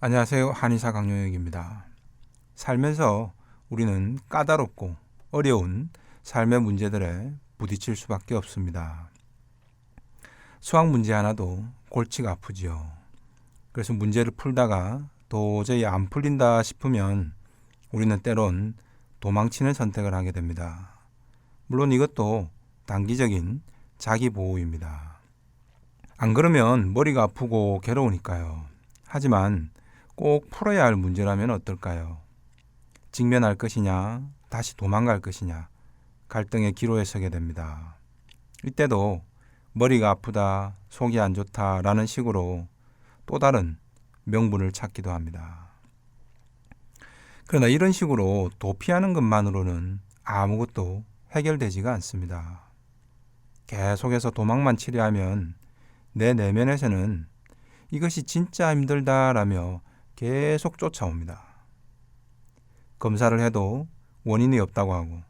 안녕하세요. 한의사 강용혁입니다. 살면서 우리는 까다롭고 어려운 삶의 문제들에 부딪힐 수밖에 없습니다. 수학 문제 하나도 골치가 아프지요. 그래서 문제를 풀다가 도저히 안 풀린다 싶으면 우리는 때론 도망치는 선택을 하게 됩니다. 물론 이것도 단기적인 자기 보호입니다. 안 그러면 머리가 아프고 괴로우니까요. 하지만 꼭 풀어야 할 문제라면 어떨까요? 직면할 것이냐, 다시 도망갈 것이냐, 갈등의 기로에 서게 됩니다. 이때도 머리가 아프다, 속이 안 좋다라는 식으로 또 다른 명분을 찾기도 합니다. 그러나 이런 식으로 도피하는 것만으로는 아무것도 해결되지가 않습니다. 계속해서 도망만 치려 하면 내 내면에서는 이것이 진짜 힘들다라며 계속 쫓아옵니다. 검사를 해도 원인이 없다고 하고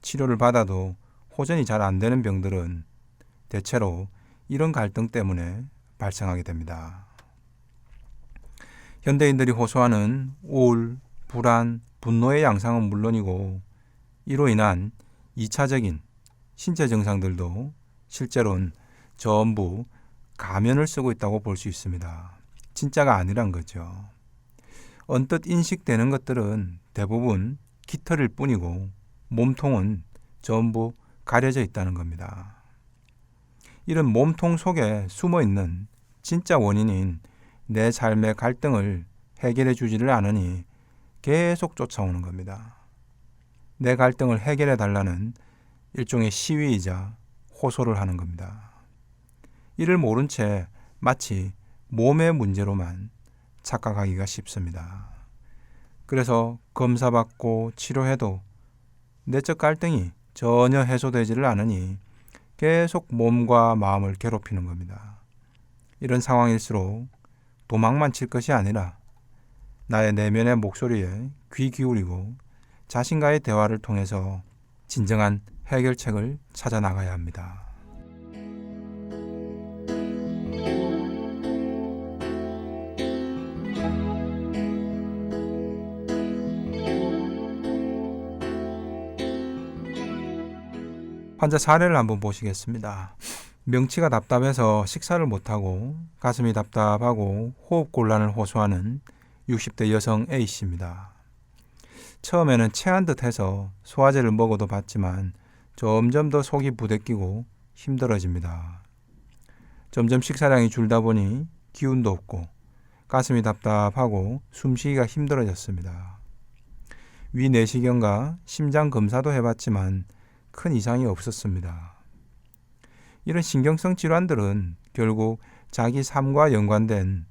치료를 받아도 호전이 잘 안 되는 병들은 대체로 이런 갈등 때문에 발생하게 됩니다. 현대인들이 호소하는 우울, 불안, 분노의 양상은 물론이고 이로 인한 2차적인 신체 증상들도 실제로는 전부 가면을 쓰고 있다고 볼 수 있습니다. 진짜가 아니란 거죠. 언뜻 인식되는 것들은 대부분 깃털일 뿐이고 몸통은 전부 가려져 있다는 겁니다. 이런 몸통 속에 숨어 있는 진짜 원인인 내 삶의 갈등을 해결해 주지를 않으니 계속 쫓아오는 겁니다. 내 갈등을 해결해 달라는 일종의 시위이자 호소를 하는 겁니다. 이를 모른 채 마치 몸의 문제로만 착각하기가 쉽습니다. 그래서 검사받고 치료해도 내적 갈등이 전혀 해소되지를 않으니 계속 몸과 마음을 괴롭히는 겁니다. 이런 상황일수록 도망만 칠 것이 아니라 나의 내면의 목소리에 귀 기울이고 자신과의 대화를 통해서 진정한 해결책을 찾아 나가야 합니다. 환자 사례를 한번 보시겠습니다. 명치가 답답해서 식사를 못하고 가슴이 답답하고 호흡 곤란을 호소하는 60대 여성 A씨입니다. 처음에는 체한 듯해서 소화제를 먹어도 봤지만 점점 더 속이 부대끼고 힘들어집니다. 점점 식사량이 줄다 보니 기운도 없고 가슴이 답답하고 숨쉬기가 힘들어졌습니다. 위 내시경과 심장 검사도 해봤지만 큰 이상이 없었습니다. 이런 신경성 질환들은 결국 자기 삶과 연관된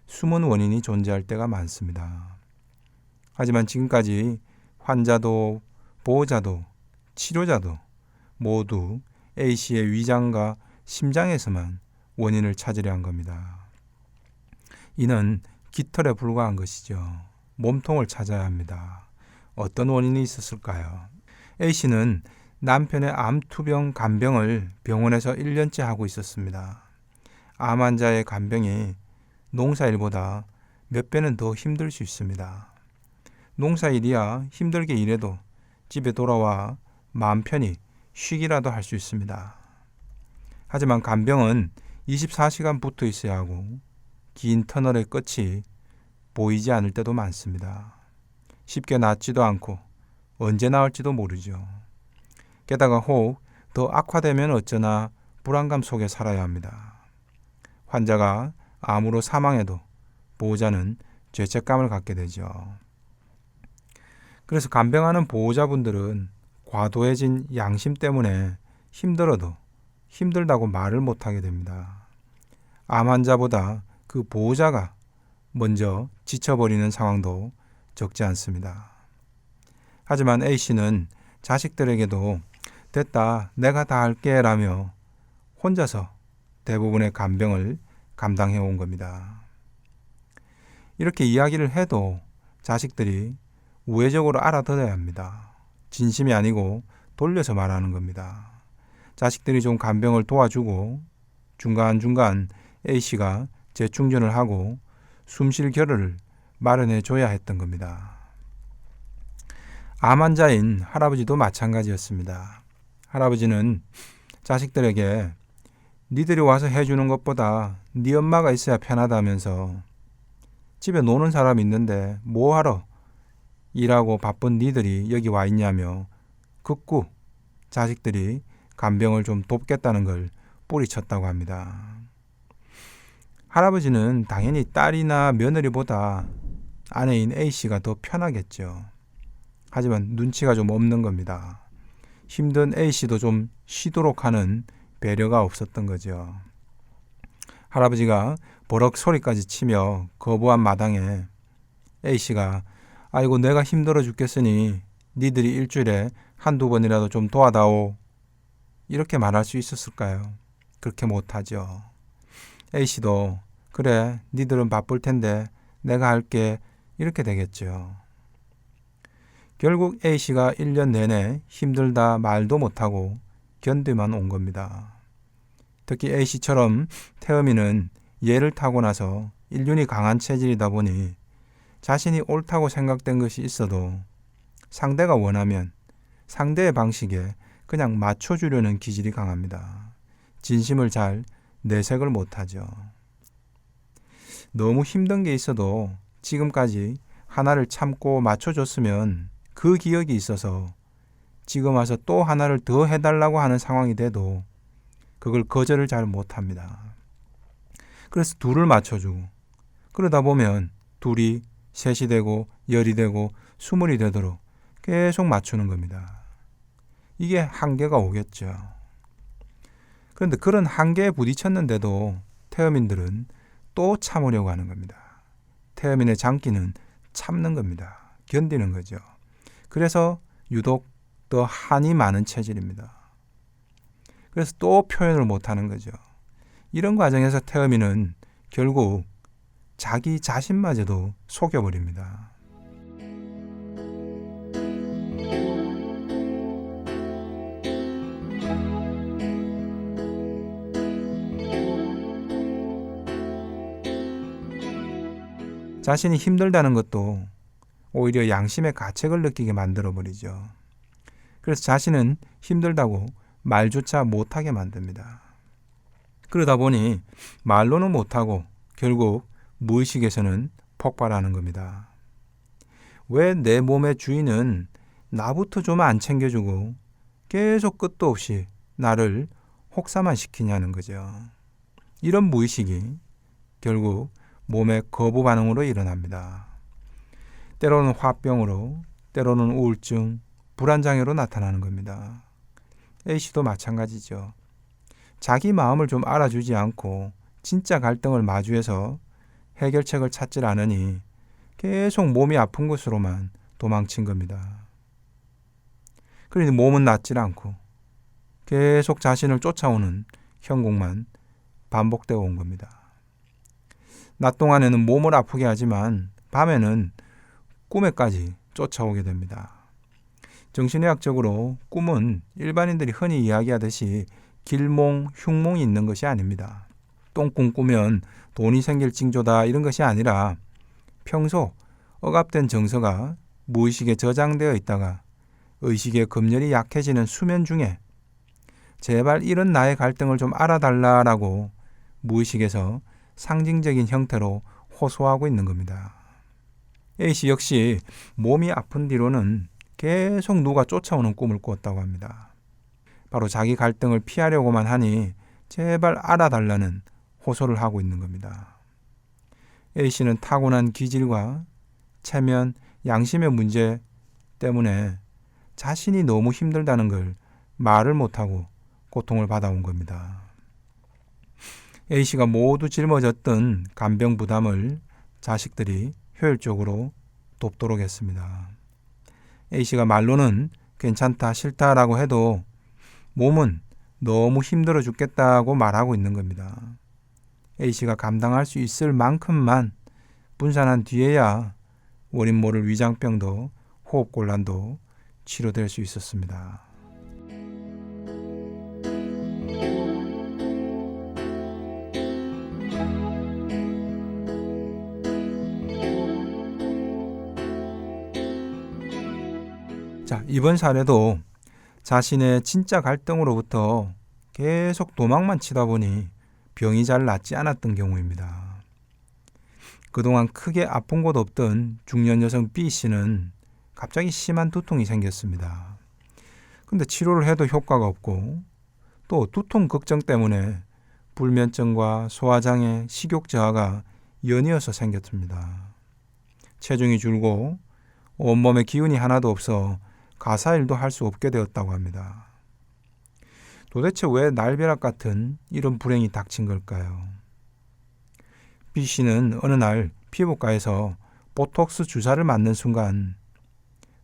숨은 원인이 존재할 때가 많습니다. 하지만 지금까지 환자도 보호자도 치료자도 모두 A씨의 위장과 심장에서만 원인을 찾으려 한 겁니다. 이는 깃털에 불과한 것이죠. 몸통을 찾아야 합니다. 어떤 원인이 있었을까요? A씨는 남편의 암투병 간병을 병원에서 1년째 하고 있었습니다. 암 환자의 간병이 농사일보다 몇 배는 더 힘들 수 있습니다. 농사일이야 힘들게 일해도 집에 돌아와 마음 편히 쉬기라도 할 수 있습니다. 하지만 간병은 24시간 붙어 있어야 하고 긴 터널의 끝이 보이지 않을 때도 많습니다. 쉽게 낫지도 않고 언제 나을지도 모르죠. 게다가 혹 더 악화되면 어쩌나 불안감 속에 살아야 합니다. 환자가 암으로 사망해도 보호자는 죄책감을 갖게 되죠. 그래서 간병하는 보호자분들은 과도해진 양심 때문에 힘들어도 힘들다고 말을 못하게 됩니다. 암 환자보다 그 보호자가 먼저 지쳐버리는 상황도 적지 않습니다. 하지만 A씨는 자식들에게도 됐다, 내가 다 할게 라며 혼자서 대부분의 간병을 감당해 온 겁니다. 이렇게 이야기를 해도 자식들이 우회적으로 알아들어야 합니다. 진심이 아니고 돌려서 말하는 겁니다. 자식들이 좀 간병을 도와주고 중간중간 A씨가 재충전을 하고 숨쉴 겨를을 마련해 줘야 했던 겁니다. 암 환자인 할아버지도 마찬가지였습니다. 할아버지는 자식들에게 니들이 와서 해주는 것보다 네 엄마가 있어야 편하다면서 집에 노는 사람 있는데 뭐하러 일하고 바쁜 니들이 여기 와 있냐며 극구 자식들이 간병을 좀 돕겠다는 걸 뿌리쳤다고 합니다. 할아버지는 당연히 딸이나 며느리보다 아내인 A씨가 더 편하겠죠. 하지만 눈치가 좀 없는 겁니다. 힘든 A씨도 좀 쉬도록 하는 배려가 없었던 거죠. 할아버지가 버럭 소리까지 치며 거부한 마당에 A씨가 아이고 내가 힘들어 죽겠으니 니들이 일주일에 한두 번이라도 좀 도와다오. 이렇게 말할 수 있었을까요? 그렇게 못하죠. A씨도 그래 니들은 바쁠 텐데 내가 할게 이렇게 되겠죠. 결국 A씨가 1년 내내 힘들다 말도 못하고 견디만 온 겁니다. 특히 A씨처럼 태음이는 예를 타고 나서 인륜이 강한 체질이다 보니 자신이 옳다고 생각된 것이 있어도 상대가 원하면 상대의 방식에 그냥 맞춰주려는 기질이 강합니다. 진심을 잘 내색을 못하죠. 너무 힘든 게 있어도 지금까지 하나를 참고 맞춰줬으면 그 기억이 있어서 지금 와서 또 하나를 더 해달라고 하는 상황이 돼도 그걸 거절을 잘 못합니다. 그래서 둘을 맞춰주고 그러다 보면 둘이 셋이 되고 열이 되고 20이 되도록 계속 맞추는 겁니다. 이게 한계가 오겠죠. 그런데 그런 한계에 부딪혔는데도 태음인들은 또 참으려고 하는 겁니다. 태음인의 장기는 참는 겁니다. 견디는 거죠. 그래서 유독 더 한이 많은 체질입니다. 그래서 또 표현을 못하는 거죠. 이런 과정에서 태음인은 결국 자기 자신마저도 속여버립니다. 자신이 힘들다는 것도 오히려 양심의 가책을 느끼게 만들어버리죠. 그래서 자신은 힘들다고 말조차 못하게 만듭니다. 그러다 보니 말로는 못하고 결국 무의식에서는 폭발하는 겁니다. 왜 내 몸의 주인은 나부터 좀 안 챙겨주고 계속 끝도 없이 나를 혹사만 시키냐는 거죠. 이런 무의식이 결국 몸의 거부 반응으로 일어납니다. 때로는 화병으로, 때로는 우울증, 불안장애로 나타나는 겁니다. A씨도 마찬가지죠. 자기 마음을 좀 알아주지 않고 진짜 갈등을 마주해서 해결책을 찾질 않으니 계속 몸이 아픈 곳으로만 도망친 겁니다. 그러니 몸은 낫질 않고 계속 자신을 쫓아오는 형국만 반복되어 온 겁니다. 낮 동안에는 몸을 아프게 하지만 밤에는 꿈에까지 쫓아오게 됩니다. 정신의학적으로 꿈은 일반인들이 흔히 이야기하듯이 길몽, 흉몽이 있는 것이 아닙니다. 똥꿈 꾸면 돈이 생길 징조다 이런 것이 아니라 평소 억압된 정서가 무의식에 저장되어 있다가 의식의 검열이 약해지는 수면 중에 제발 이런 나의 갈등을 좀 알아달라라고 무의식에서 상징적인 형태로 호소하고 있는 겁니다. A씨 역시 몸이 아픈 뒤로는 계속 누가 쫓아오는 꿈을 꿨다고 합니다. 바로 자기 갈등을 피하려고만 하니 제발 알아달라는 호소를 하고 있는 겁니다. A씨는 타고난 기질과 체면, 양심의 문제 때문에 자신이 너무 힘들다는 걸 말을 못하고 고통을 받아온 겁니다. A씨가 모두 짊어졌던 간병 부담을 자식들이 효율적으로 돕도록 했습니다. A씨가 말로는 괜찮다, 싫다라고 해도 몸은 너무 힘들어 죽겠다고 말하고 있는 겁니다. A씨가 감당할 수 있을 만큼만 분산한 뒤에야 원인 모를 위장병도 호흡곤란도 치료될 수 있었습니다. 자, 이번 사례도 자신의 진짜 갈등으로부터 계속 도망만 치다 보니 병이 잘 낫지 않았던 경우입니다. 그동안 크게 아픈 곳 없던 중년 여성 B씨는 갑자기 심한 두통이 생겼습니다. 근데 치료를 해도 효과가 없고 또 두통 걱정 때문에 불면증과 소화장애, 식욕 저하가 연이어서 생겼습니다. 체중이 줄고 온몸에 기운이 하나도 없어 가사일도 할 수 없게 되었다고 합니다. 도대체 왜 날벼락 같은 이런 불행이 닥친 걸까요? B씨는 어느 날 피부과에서 보톡스 주사를 맞는 순간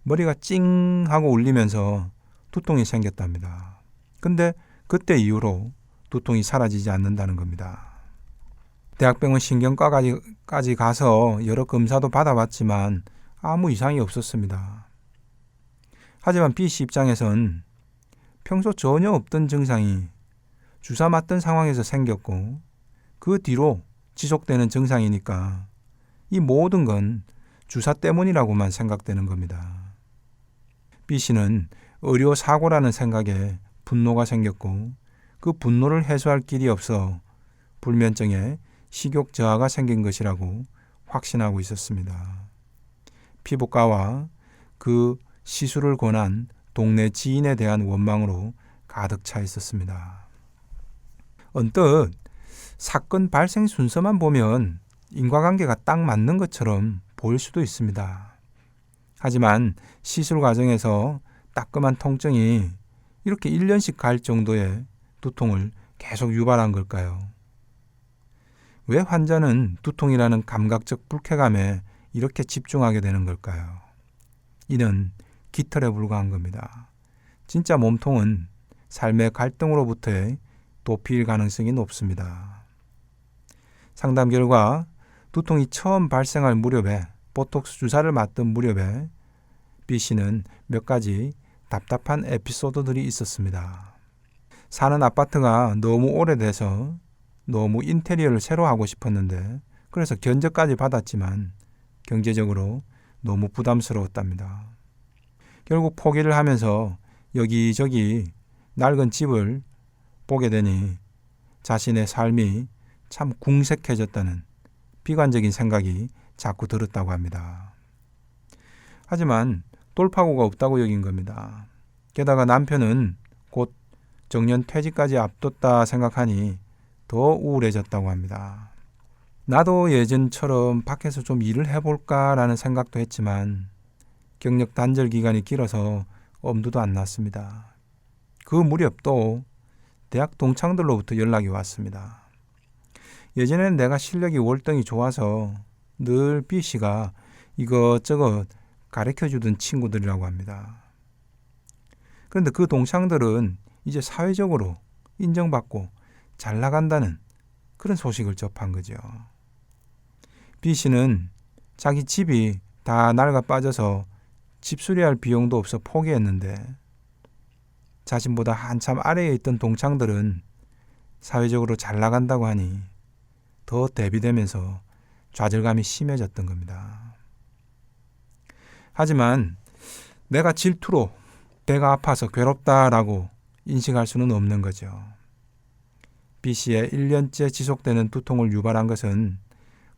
머리가 찡 하고 울리면서 두통이 생겼답니다. 근데 그때 이후로 두통이 사라지지 않는다는 겁니다. 대학병원 신경과까지 가서 여러 검사도 받아봤지만 아무 이상이 없었습니다. 하지만 B씨 입장에선 평소 전혀 없던 증상이 주사 맞던 상황에서 생겼고 그 뒤로 지속되는 증상이니까 이 모든 건 주사 때문이라고만 생각되는 겁니다. B씨는 의료사고라는 생각에 분노가 생겼고 그 분노를 해소할 길이 없어 불면증에 식욕 저하가 생긴 것이라고 확신하고 있었습니다. 피부과와 그 시술을 권한 동네 지인에 대한 원망으로 가득 차 있었습니다. 언뜻 사건 발생 순서만 보면 인과관계가 딱 맞는 것처럼 보일 수도 있습니다. 하지만 시술 과정에서 따끔한 통증이 이렇게 1년씩 갈 정도의 두통을 계속 유발한 걸까요? 왜 환자는 두통이라는 감각적 불쾌감에 이렇게 집중하게 되는 걸까요? 이는 깃털에 불과한 겁니다. 진짜 몸통은 삶의 갈등으로부터의 도피일 가능성이 높습니다. 상담 결과 두통이 처음 발생할 무렵에 보톡스 주사를 맞던 무렵에 B씨는 몇 가지 답답한 에피소드들이 있었습니다. 사는 아파트가 너무 오래돼서 너무 인테리어를 새로 하고 싶었는데 그래서 견적까지 받았지만 경제적으로 너무 부담스러웠답니다. 결국 포기를 하면서 여기저기 낡은 집을 보게 되니 자신의 삶이 참 궁색해졌다는 비관적인 생각이 자꾸 들었다고 합니다. 하지만 돌파구가 없다고 여긴 겁니다. 게다가 남편은 곧 정년 퇴직까지 앞뒀다 생각하니 더 우울해졌다고 합니다. 나도 예전처럼 밖에서 좀 일을 해볼까라는 생각도 했지만 경력 단절 기간이 길어서 엄두도 안 났습니다. 그 무렵 또 대학 동창들로부터 연락이 왔습니다. 예전에는 내가 실력이 월등히 좋아서 늘 B씨가 이것저것 가르쳐주던 친구들이라고 합니다. 그런데 그 동창들은 이제 사회적으로 인정받고 잘 나간다는 그런 소식을 접한 거죠. B씨는 자기 집이 다 낡아 빠져서 집 수리할 비용도 없어 포기했는데 자신보다 한참 아래에 있던 동창들은 사회적으로 잘 나간다고 하니 더 대비되면서 좌절감이 심해졌던 겁니다. 하지만 내가 질투로 배가 아파서 괴롭다라고 인식할 수는 없는 거죠. B씨의 1년째 지속되는 두통을 유발한 것은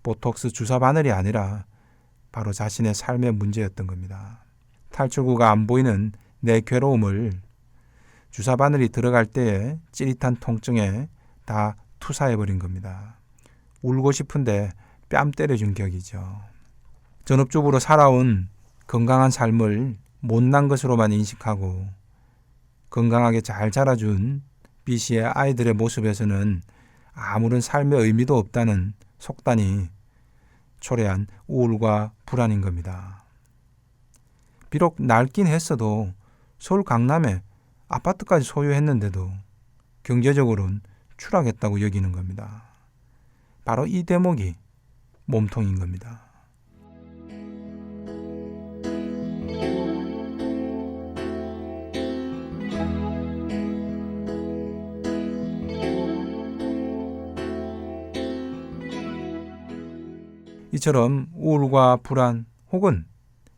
보톡스 주사 바늘이 아니라 바로 자신의 삶의 문제였던 겁니다. 탈출구가 안 보이는 내 괴로움을 주사 바늘이 들어갈 때의 찌릿한 통증에 다 투사해버린 겁니다. 울고 싶은데 뺨 때려준 격이죠. 전업주부로 살아온 건강한 삶을 못난 것으로만 인식하고 건강하게 잘 자라준 B씨의 아이들의 모습에서는 아무런 삶의 의미도 없다는 속단이 초래한 우울과 불안인 겁니다. 비록 낡긴 했어도 서울 강남에 아파트까지 소유했는데도 경제적으로는 추락했다고 여기는 겁니다. 바로 이 대목이 몸통인 겁니다. 이처럼 우울과 불안 혹은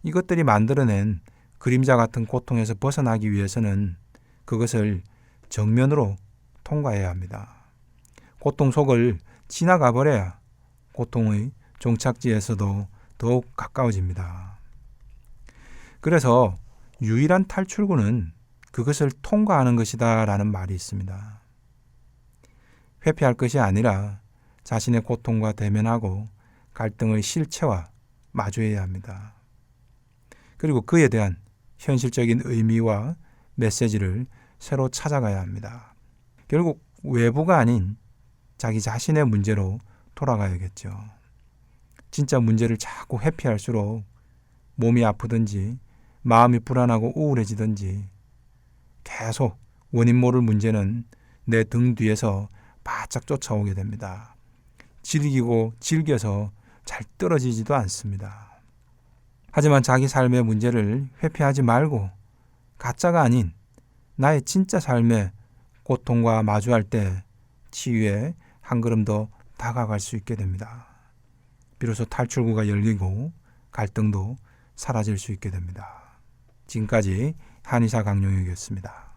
이것들이 만들어낸 그림자 같은 고통에서 벗어나기 위해서는 그것을 정면으로 통과해야 합니다. 고통 속을 지나가 버려야 고통의 종착지에서도 더욱 가까워집니다. 그래서 유일한 탈출구는 그것을 통과하는 것이다 라는 말이 있습니다. 회피할 것이 아니라 자신의 고통과 대면하고 갈등의 실체와 마주해야 합니다. 그리고 그에 대한 현실적인 의미와 메시지를 새로 찾아가야 합니다. 결국 외부가 아닌 자기 자신의 문제로 돌아가야겠죠. 진짜 문제를 자꾸 회피할수록 몸이 아프든지 마음이 불안하고 우울해지든지 계속 원인 모를 문제는 내 등 뒤에서 바짝 쫓아오게 됩니다. 즐기고 즐겨서 잘 떨어지지도 않습니다. 하지만 자기 삶의 문제를 회피하지 말고 가짜가 아닌 나의 진짜 삶의 고통과 마주할 때 치유에 한 걸음 더 다가갈 수 있게 됩니다. 비로소 탈출구가 열리고 갈등도 사라질 수 있게 됩니다. 지금까지 한의사 강용혁이었습니다.